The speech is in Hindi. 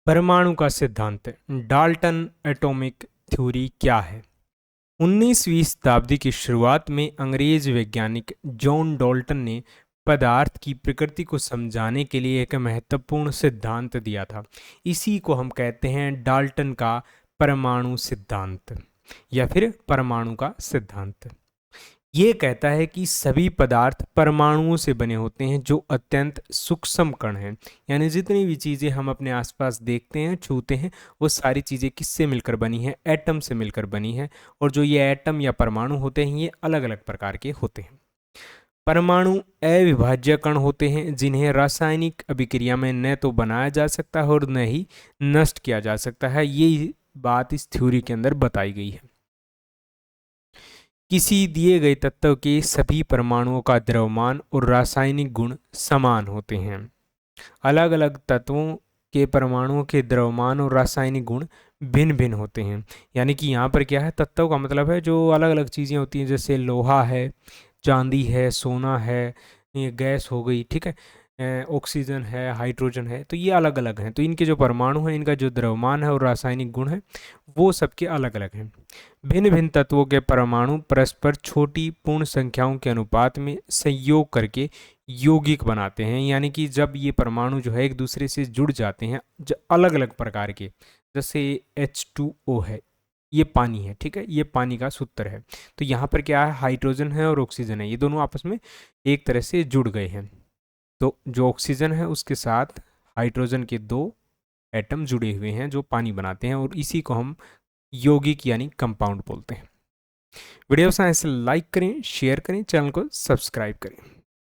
परमाणु का सिद्धांत, डाल्टन एटॉमिक थ्योरी क्या है? 19वीं शताब्दी की शुरुआत में अंग्रेज वैज्ञानिक जॉन डाल्टन ने पदार्थ की प्रकृति को समझाने के लिए एक महत्वपूर्ण सिद्धांत दिया था। इसी को हम कहते हैं डाल्टन का परमाणु सिद्धांत या फिर परमाणु का सिद्धांत। ये कहता है कि सभी पदार्थ परमाणुओं से बने होते हैं जो अत्यंत सूक्ष्म कण हैं। यानी जितनी भी चीज़ें हम अपने आसपास देखते हैं, छूते हैं, वो सारी चीज़ें किससे मिलकर बनी हैं? एटम से मिलकर बनी हैं। और जो ये एटम या परमाणु होते हैं ये अलग अलग प्रकार के होते हैं। परमाणु अविभाज्य कण होते हैं जिन्हें रासायनिक अभिक्रिया में न तो बनाया जा सकता है और न ही नष्ट किया जा सकता है। ये बात इस थ्योरी के अंदर बताई गई है। किसी दिए गए तत्व के सभी परमाणुओं का द्रव्यमान और रासायनिक गुण समान होते हैं। अलग अलग तत्वों के परमाणुओं के द्रव्यमान और रासायनिक गुण भिन्न भिन्न होते हैं। यानी कि यहाँ पर क्या है, तत्व का मतलब है जो अलग अलग चीज़ें होती हैं, जैसे लोहा है, चांदी है, सोना है, ये गैस हो गई, ठीक है, ऑक्सीजन है, हाइड्रोजन है, तो ये अलग अलग हैं। तो इनके जो परमाणु हैं, इनका जो द्रव्यमान है और रासायनिक गुण है वो सबके अलग अलग हैं। भिन्न भिन्न तत्वों के परमाणु परस्पर छोटी पूर्ण संख्याओं के अनुपात में संयोग करके यौगिक बनाते हैं। यानी कि जब ये परमाणु जो है एक दूसरे से जुड़ जाते हैं, जो अलग अलग प्रकार के, जैसे H2O है, ये पानी है, ठीक है, ये पानी का सूत्र है। तो यहाँ पर क्या है, हाइड्रोजन है और ऑक्सीजन है, ये दोनों आपस में एक तरह से जुड़ गए हैं। तो जो ऑक्सीजन है उसके साथ हाइड्रोजन के दो एटम जुड़े हुए हैं जो पानी बनाते हैं, और इसी को हम यौगिक यानी कंपाउंड बोलते हैं। वीडियो पसंद आए तो लाइक करें, शेयर करें, चैनल को सब्सक्राइब करें।